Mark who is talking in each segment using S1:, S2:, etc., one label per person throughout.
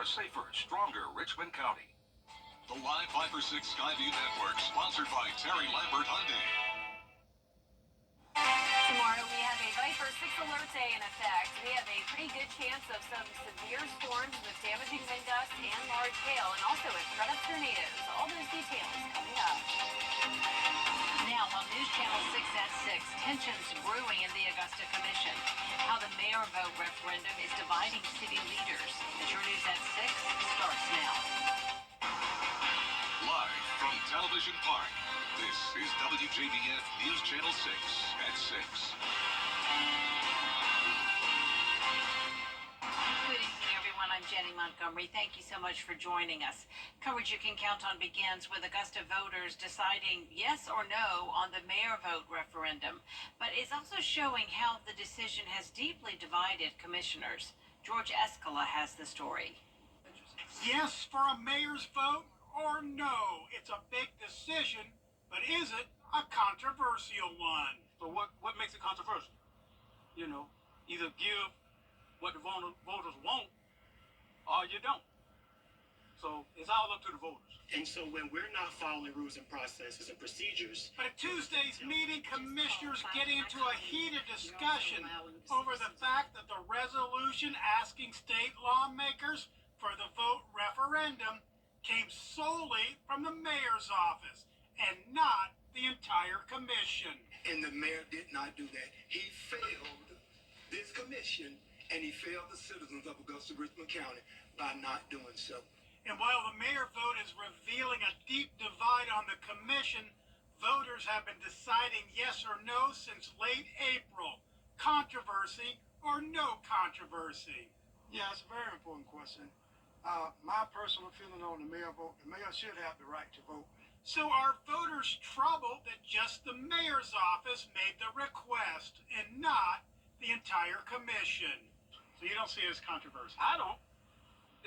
S1: a safer, stronger Richmond County.
S2: The Live 5 for 6 Skyview Network, sponsored by Terry Lambert Hyundai.
S3: Tomorrow we have a Viper 6 alert day in effect. We have a pretty good chance of some severe storms with damaging wind gusts and large hail, and also a threat of tornadoes. All those details coming up. Now on News Channel 6 at 6, tensions brewing in the Augusta Commission. How the mayor vote referendum is dividing city leaders. The True News at 6 starts now.
S2: Live from Television Park, this is WJBF News Channel 6 at 6.
S3: Good evening, everyone. I'm Jenny Montgomery. Thank you so much for joining us. Coverage you can count on begins with Augusta voters deciding yes or no on the mayor vote referendum, but it's also showing how the decision has deeply divided commissioners. George Escala has the story.
S4: Yes for a mayor's vote or no? It's a big decision, but is it a controversial one?
S5: So what makes it controversial? You know, either give what the voters want or you don't. So it's all up to the voters.
S6: And so when we're not following rules and processes and procedures.
S4: But at Tuesday's meeting, commissioners get into a heated discussion over the fact that the resolution asking state lawmakers for the vote referendum came solely from the mayor's office and not the entire commission.
S7: And the mayor did not do that. He failed this commission and he failed the citizens of Augusta, Richmond County by not doing so.
S4: And while the mayor vote is revealing a deep divide on the commission, voters have been deciding yes or no since late April. Controversy or no controversy?
S8: Yeah, it's a very important question. My personal feeling on the mayor vote, the mayor should have the right to vote.
S4: So are voters troubled that just the mayor's office made the request and not the entire commission?
S5: So you don't see it as controversial. I don't.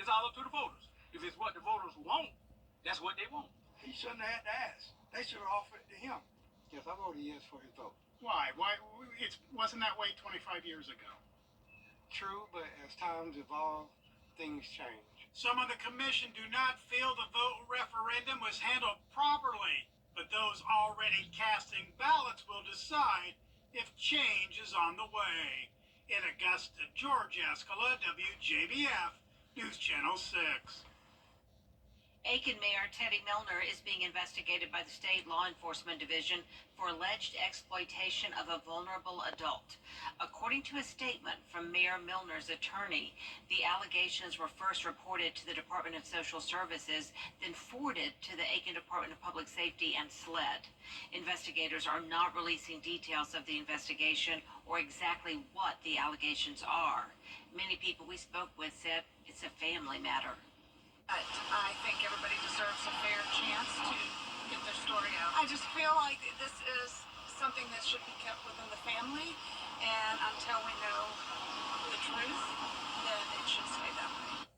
S5: It's all up to the voters. If it's what the voters want, that's what they want.
S8: He shouldn't have had to ask. They should have offered it to him. Yes, I voted yes for his vote.
S4: Why? It wasn't that way 25 years ago.
S8: True, but as times evolve, things change.
S4: Some on the commission do not feel the vote referendum was handled properly, but those already casting ballots will decide if change is on the way. In Augusta, George Escala, WJBF, News Channel 6.
S3: Aiken Mayor Teddy Milner is being investigated by the State Law Enforcement Division for alleged exploitation of a vulnerable adult. According to a statement from Mayor Milner's attorney, the allegations were first reported to the Department of Social Services, then forwarded to the Aiken Department of Public Safety and SLED. Investigators are not releasing details of the investigation or exactly what the allegations are. Many people we spoke with said it's a family matter.
S9: I think everybody deserves a fair chance to get their story out. I just feel like this is something that should be kept within the family, and until we know the truth, then it should stay that way.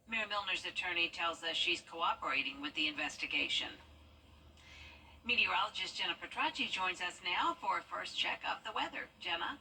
S3: Mayor Milner's attorney tells us she's cooperating with the investigation. Meteorologist Jenna Petracci joins us now for a first check of the weather. Jenna?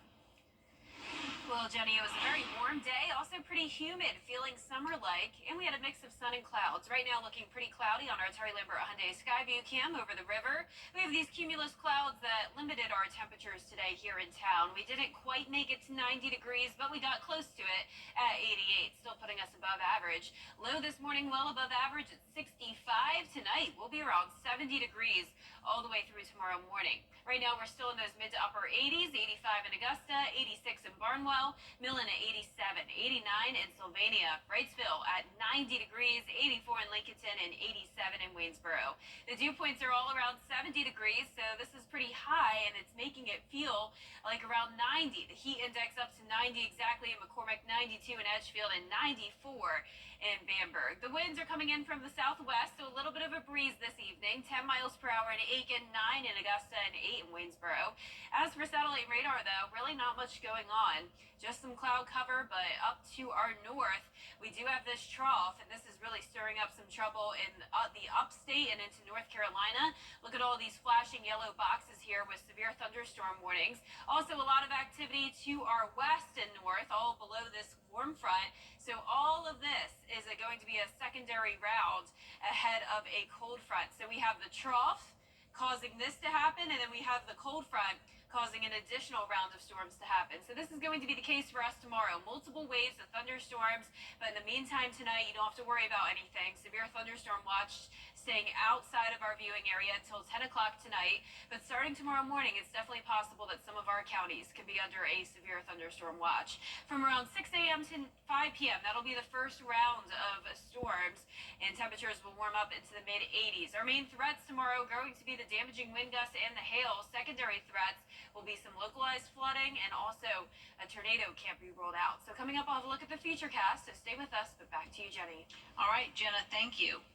S10: Well, Jenny, it was a very warm day, also pretty humid, feeling summer-like, and we had a mix of sun and clouds. Right now looking pretty cloudy on our Terry Lambert Hyundai Skyview cam over the river. We have these cumulus clouds that limited our temperatures today here in town. We didn't quite make it to 90 degrees, but we got close to it at 88, still putting us above average. Low this morning, well above average at 65. Tonight, we'll be around 70 degrees all the way through tomorrow morning. Right now, we're still in those mid to upper 80s, 85 in Augusta, 86 in Barnwell, Millen at 87, 89 in Sylvania, Wrightsville at 90 degrees, 84 in Lincolnton, and 87 in Waynesboro. The dew points are all around 70 degrees, so this is pretty high, and it's making it feel like around 90. The heat index up to 90 exactly in McCormick, 92 in Edgefield, and 94 in Bamberg. The winds are coming in from the southwest, so a little bit of a breeze this evening, 10 miles per hour in Aiken, 9 in Augusta, and 8 in Waynesboro. As for satellite radar, though, really not much going on. Just some cloud cover, but up to our north, we do have this trough, and this is really stirring up some trouble in the upstate and into North Carolina. Look at all these flashing yellow boxes here with severe thunderstorm warnings. Also, a lot of activity to our west and north, all below this warm front. So all of this is going to be a secondary round ahead of a cold front. So we have the trough causing this to happen, and then we have the cold front causing an additional round of storms to happen. So this is going to be the case for us tomorrow. Multiple waves of thunderstorms, but in the meantime tonight, you don't have to worry about anything. Severe thunderstorm watch staying outside of our viewing area until 10 o'clock tonight. But starting tomorrow morning, it's definitely possible that some of our counties could be under a severe thunderstorm watch. From around 6 a.m. to 5 p.m., that'll be the first round of storms, and temperatures will warm up into the mid-80s. Our main threats tomorrow are going to be the damaging wind gusts and the hail. Secondary threats will be some localized flooding, and also a tornado can't be ruled out. So coming up, I'll have a look at the futurecast, so stay with us. But back to you, Jenny.
S3: All right, Jenna, thank you.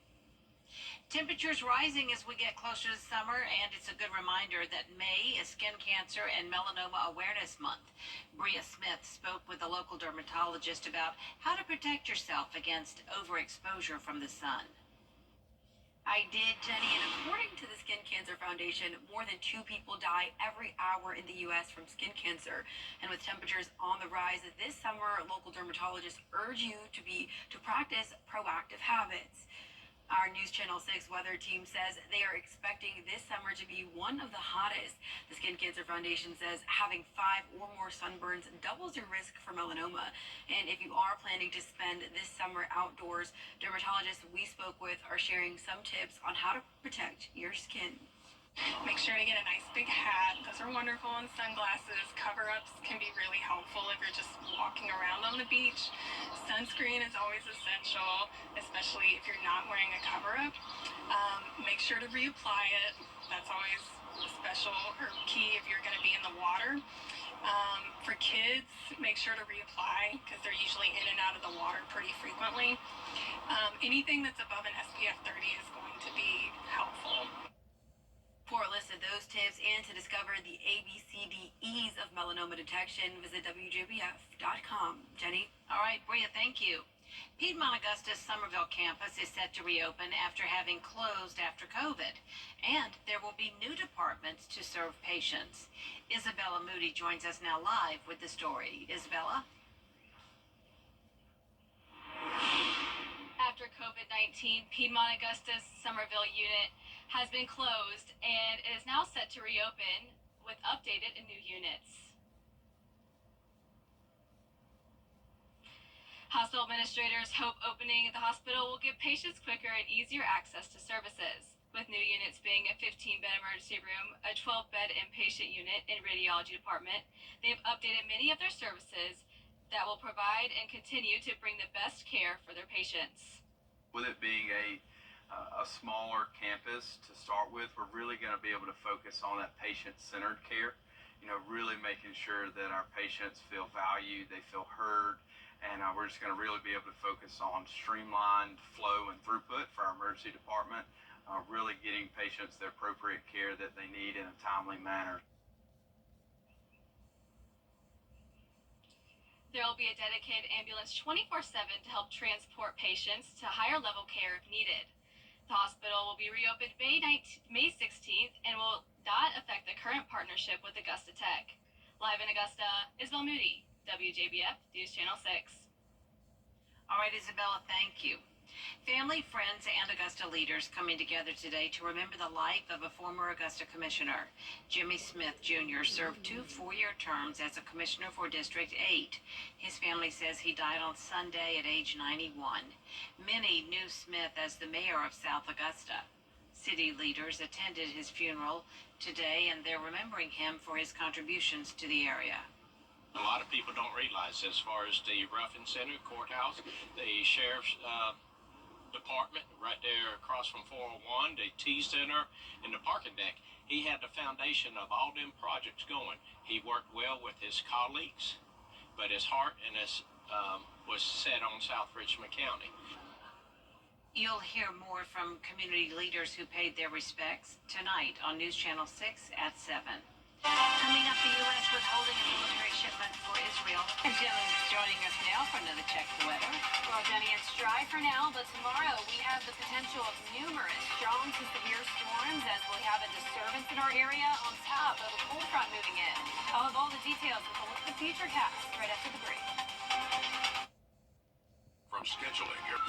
S3: Temperatures rising as we get closer to summer, and it's a good reminder that May is Skin Cancer and Melanoma Awareness Month. Bria Smith spoke with a local dermatologist about how to protect yourself against overexposure from the sun.
S11: I did, Jenny, and according to the Skin Cancer Foundation, more than 2 people die every hour in the U.S. from skin cancer. And with temperatures on the rise this summer, local dermatologists urge you to practice proactive habits. Our News Channel 6 weather team says they are expecting this summer to be one of the hottest. The Skin Cancer Foundation says having 5 or more sunburns doubles your risk for melanoma. And if you are planning to spend this summer outdoors, dermatologists we spoke with are sharing some tips on how to protect your skin.
S9: Make sure to get a nice big hat. Those are wonderful, and sunglasses. Cover-ups can be really helpful if you're just walking around on the beach. Sunscreen is always essential, especially if you're not wearing a cover-up. Make sure to reapply it. That's always special or key if you're going to be in the water. For kids, make sure to reapply because they're usually in and out of the water pretty frequently. Anything that's above an SPF 30 is going to be helpful.
S11: For a list of those tips and to discover the ABCDEs of melanoma detection, visit WJBF.com. Jenny?
S3: All right, Bria, thank you. Piedmont Augusta's Somerville campus is set to reopen after having closed after COVID. And there will be new departments to serve patients. Isabella Moody joins us now live with the story. Isabella?
S10: After COVID-19, Piedmont Augusta's Somerville unit has been closed and is now set to reopen with updated and new units. Hospital administrators hope opening the hospital will give patients quicker and easier access to services. With new units being a 15-bed emergency room, a 12-bed inpatient unit and radiology department, they have updated many of their services that will provide and continue to bring the best care for their patients.
S12: With it being a smaller campus to start with, we're really going to be able to focus on that patient-centered care, really making sure that our patients feel valued, they feel heard, and we're just going to really be able to focus on streamlined flow and throughput for our emergency department, really getting patients the appropriate care that they need in a timely manner.
S10: There will be a dedicated ambulance 24/7 to help transport patients to higher level care if needed. The hospital will be reopened May 16th and will not affect the current partnership with Augusta Tech. Live in Augusta, Isabel Moody, WJBF News Channel 6.
S3: All right, Isabella, thank you. Family, friends, and Augusta leaders coming together today to remember the life of a former Augusta commissioner. Jimmy Smith Jr. served 2 4-year terms as a commissioner for District 8. His family says he died on Sunday at age 91. Many knew Smith as the mayor of South Augusta. City leaders attended his funeral today, and they're remembering him for his contributions to the area.
S13: A lot of people don't realize, as far as the Ruffin Center, courthouse, the sheriff's department right there across from 401, the T Center, and the parking deck, he had the foundation of all them projects going. He worked well with his colleagues, but his heart and his was set on South Richmond County.
S3: You'll hear more from community leaders who paid their respects tonight on News Channel 6 at 7. Coming up, the U.S. withholding a military shipment for Israel. And Jenny's joining us now for another check the weather.
S10: Well, Jenny, it's dry for now, but tomorrow we have the potential of numerous strong to severe storms as we have a disturbance in our area on top of a cold front moving in. I'll have all the details with a look at the futurecast right after the break.
S2: From from scheduling your...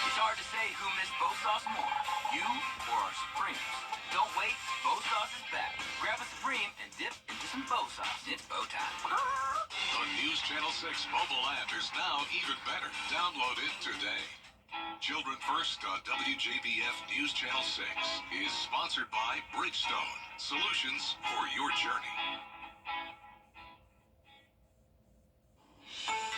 S1: It's hard to say who missed bow sauce more, you or our Supremes. Don't wait, bow sauce is back. Grab a Supreme and dip into some bow sauce. It's bow time.
S2: The News Channel 6 mobile app is now even better. Download it today. Children First on WJBF News Channel 6 is sponsored by Bridgestone, solutions for your journey.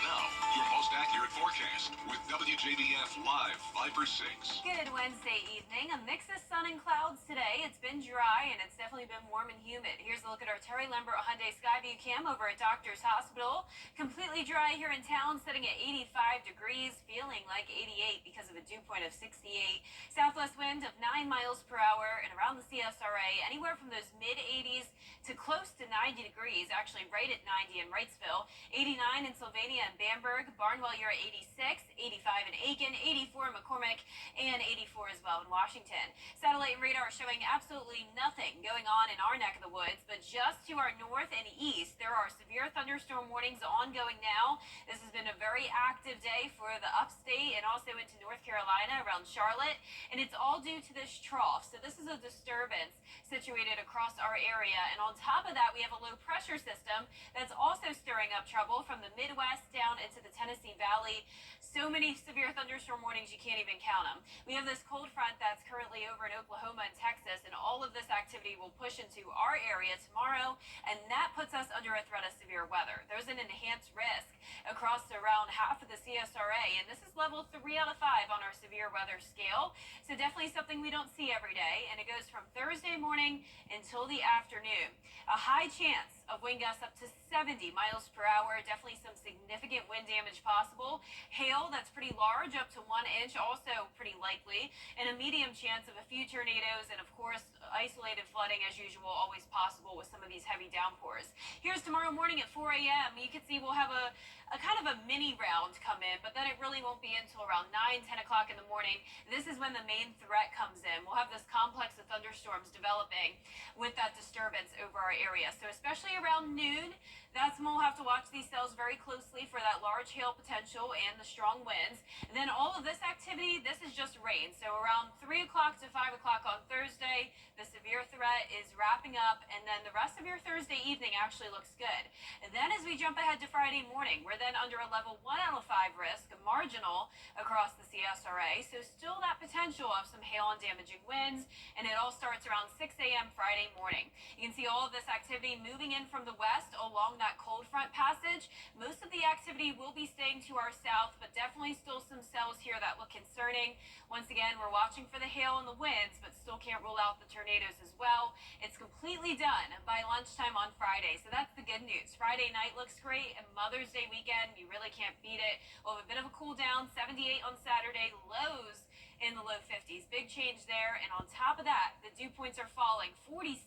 S2: Now, your most accurate forecast with WJBF Live Viper 6.
S10: Good Wednesday evening. A mix of sun and clouds today. It's been dry and it's definitely been warm and humid. Here's a look at our Terry Lambert Hyundai Skyview cam over at Doctor's Hospital. Completely dry here in town, sitting at 85 degrees, feeling like 88 because of a dew point of 68. Southwest wind of 9 miles per hour, and around the CSRA, anywhere from those mid-80s to close to 90 degrees, actually right at 90 in Wrightsville, 89 in Sylvania and Bamberg, Barnwell, you're at 86, 85 in Aiken, 84 in McCormick, and 84 as well in Washington. Satellite and radar showing absolutely nothing going on in our neck of the woods, but just to our north and east, there are severe thunderstorm warnings ongoing now. This has been a very active day for the upstate and also into North Carolina around Charlotte, and it's all due to this trough. So this is a disturbance situated across our area, and on top of that, we have a low pressure system that's also stirring up trouble from the Midwest down into the Tennessee Valley. So many severe thunderstorm warnings, you can't even count them. We have this cold front that's currently over in Oklahoma and Texas, and all of this activity will push into our area tomorrow, and that puts us under a threat of severe weather. There's an enhanced risk across around half of the CSRA, and this is level 3 out of 5 on our severe weather scale. So definitely something we don't see every day, and it goes from Thursday morning until the afternoon. A high chance of wind gusts up to 70 miles per hour. Definitely some significant wind damage possible. Hail that's pretty large, up to 1 inch, also pretty likely. And a medium chance of a few tornadoes, and of course, isolated flooding as usual, always possible with some of these heavy downpours. Here's tomorrow morning at 4 a.m. You can see we'll have a kind of a mini round come in, but then it really won't be until around 9, 10 o'clock in the morning. This is when the main threat comes in. We'll have this complex of thunderstorms developing with that disturbance over our area. So especially around noon, that's when we'll have to watch these cells very closely for that large hail potential and the strong winds. And then all of this activity, this is just rain. So around 3 o'clock to 5 o'clock on Thursday, the severe threat is wrapping up, and then the rest of your Thursday evening actually looks good. And then as we jump ahead to Friday morning, we're then under a level 1 out of 5 risk, a marginal across the CSRA. So still that potential of some hail and damaging winds, and it all starts around 6 a.m. Friday morning. You can see all of this activity moving in from the west along that cold front passage. Most of the activity will be staying to our south, but definitely still some cells here that look concerning. Once again, we're watching for the hail and the winds, but still can't rule out the tornadoes as well. It's completely done by lunchtime on Friday, so that's the good news. Friday night looks great, and Mother's Day weekend, you really can't beat it. We'll have a bit of a cool down, 78 on Saturday, lows in the low 50s. Big change there, and on top of that, the dew points are falling, 47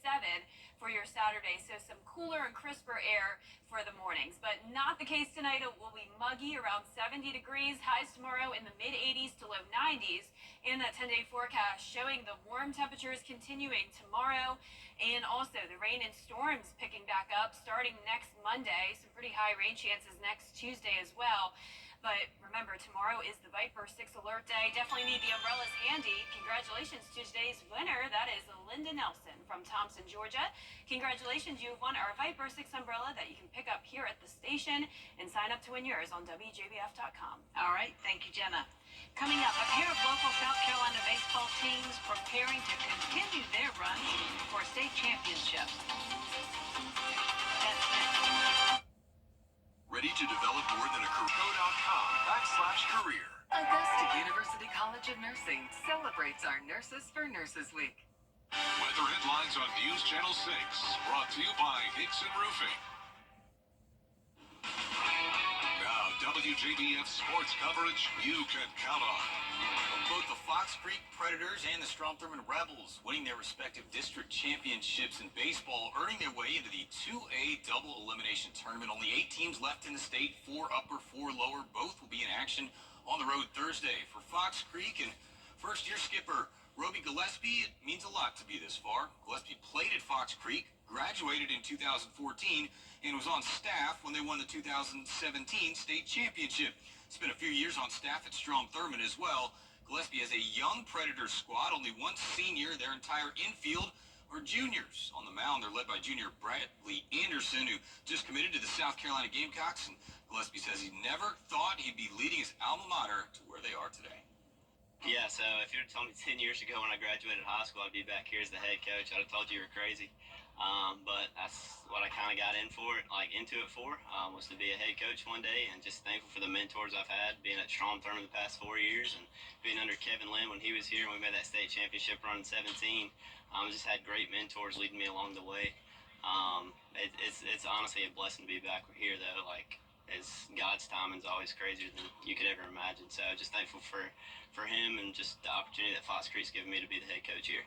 S10: for your Saturday, so some cooler and crisper air for the mornings. But not the case tonight. It will be muggy, around 70 degrees, highs tomorrow in the mid-80s to low 90s, and that 10-day forecast showing the warm temperatures continuing tomorrow, and also the rain and storms picking back up starting next Monday. Some pretty high rain chances next Tuesday as well. But remember, tomorrow is the Viper 6 alert day. Definitely need the umbrellas handy. Congratulations to today's winner. That is Linda Nelson from Thompson, Georgia. Congratulations, you've won our Viper 6 umbrella that you can pick up here at the station and sign up to win yours on WJBF.com.
S3: All right, thank you, Jenna. Coming up, a pair of local South Carolina baseball teams preparing to continue their run for state championships.
S2: Ready to develop more than a career.com/career.
S14: Augusta University College of Nursing celebrates our Nurses for Nurses Week.
S2: Weather headlines on News Channel 6, brought to you by Hickson Roofing. Now, WJBF sports coverage you can count on.
S15: Both the Fox Creek Predators and the Strom Thurmond Rebels winning their respective district championships in baseball, earning their way into the 2A double elimination tournament. Only 8 teams left in the state, 4 upper, 4 lower. Both will be in action on the road Thursday. For Fox Creek and first-year skipper Roby Gillespie, it means a lot to be this far. Gillespie played at Fox Creek, graduated in 2014, and was on staff when they won the 2017 state championship. Spent a few years on staff at Strom Thurmond as well. Gillespie has a young Predators squad, only one senior. Their entire infield are juniors. On the mound, they're led by junior Bradley Anderson, who just committed to the South Carolina Gamecocks, and Gillespie says he never thought he'd be leading his alma mater to where they are today.
S16: Yeah, so if you were to tell me 10 years ago when I graduated high school I'd be back here as the head coach, I'd have told you were crazy. But that's what I kind of got into it for, was to be a head coach one day, and just thankful for the mentors I've had, being at Strom Thurmond the past 4 years, and being under Kevin Lynn when he was here and we made that state championship run in 17. Just had great mentors leading me along the way. It's honestly a blessing to be back here, though. God's timing's always crazier than you could ever imagine. So just thankful for him and just the opportunity that Fox Creek's given me to be the head coach here.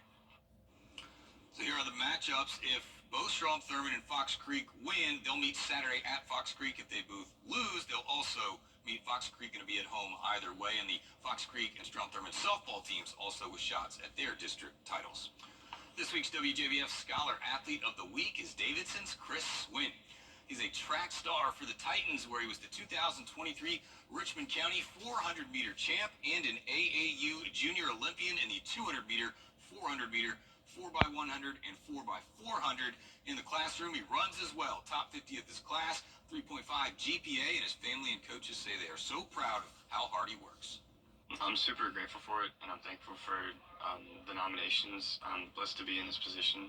S15: So here are the matchups. If both Strom Thurmond and Fox Creek win, they'll meet Saturday at Fox Creek. If they both lose, they'll also meet. Fox Creek going to be at home either way, and the Fox Creek and Strom Thurmond softball teams also with shots at their district titles. This week's WJBF Scholar Athlete of the Week is Davidson's Chris Swin. He's a track star for the Titans, where he was the 2023 Richmond County 400-meter champ and an AAU junior Olympian in the 200-meter, 400-meter, 4x100, and 4x400. In the classroom, he runs as well. Top 50 of his class, 3.5 GPA, and his family and coaches say they are so proud of how hard he works.
S17: I'm super grateful for it, and I'm thankful for the nominations. I'm blessed to be in this position,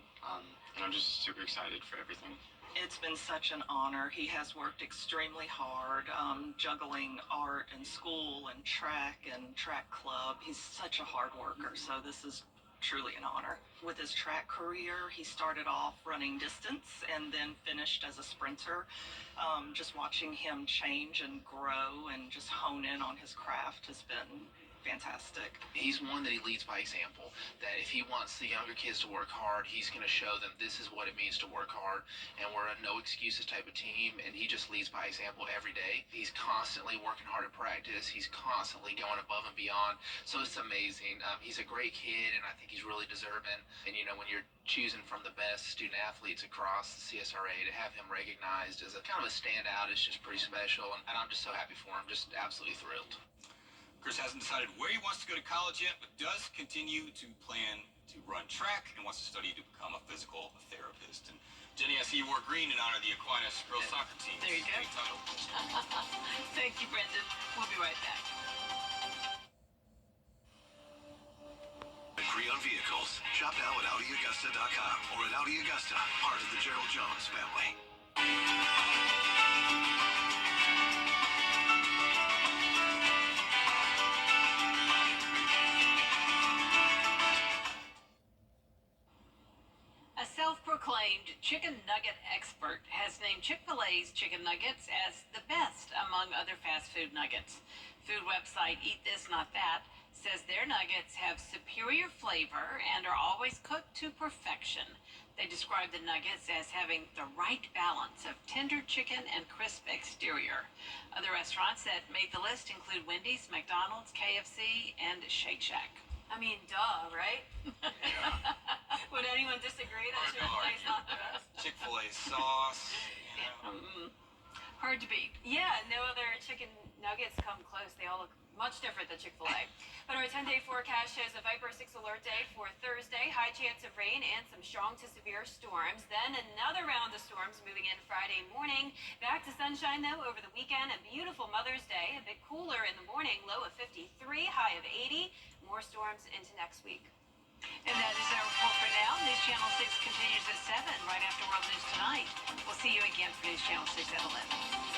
S17: and I'm just super excited for everything.
S18: It's been such an honor. He has worked extremely hard, juggling art and school and track club. He's such a hard worker, so this is truly an honor. With his track career, he started off running distance and then finished as a sprinter. Just watching him change and grow and just hone in on his craft has been fantastic.
S19: He's one that he leads by example, that if he wants the younger kids to work hard, he's going to show them this is what it means to work hard, and we're a no excuses type of team, and he just leads by example every day. He's constantly working hard at practice. He's constantly going above and beyond, so it's amazing. He's a great kid, and I think he's really deserving, and when you're choosing from the best student athletes across the CSRA, to have him recognized as a kind of a standout is just pretty special, and I'm just so happy for him, just absolutely thrilled.
S15: Chris hasn't decided where he wants to go to college yet, but does continue to plan to run track and wants to study to become a physical therapist. And Jenny, I see you wore green in honor of the Aquinas girls soccer team.
S3: There you go.
S15: Title.
S3: Thank you, Brendan. We'll be right back.
S2: Agree on vehicles. Shop now at AudiAugusta.com or at Audi Augusta, part of the Gerald Jones family.
S3: A self-proclaimed chicken nugget expert has named Chick-fil-A's chicken nuggets as the best among other fast food nuggets. Food website Eat This Not That says their nuggets have superior flavor and are always cooked to perfection. They describe the nuggets as having the right balance of tender chicken and crisp exterior. Other restaurants that made the list include Wendy's, McDonald's, KFC, and Shake Shack.
S10: I mean, duh, right? Would anyone disagree that Chick-fil-A's not the best?
S15: Chick-fil-A sauce.
S3: Hard to beat.
S10: Yeah, no other chicken nuggets come close. They all look much different than Chick-fil-A. But our 10-day forecast shows a Viper 6 alert day for Thursday. High chance of rain and some strong to severe storms. Then another round of storms moving in Friday morning. Back to sunshine, though, over the weekend. A beautiful Mother's Day. A bit cooler in the morning. Low of 53, high of 80. More storms into next week.
S3: And that is our report for now. News Channel 6 continues at 7, right after World News Tonight. We'll see you again for News Channel 6 at 11.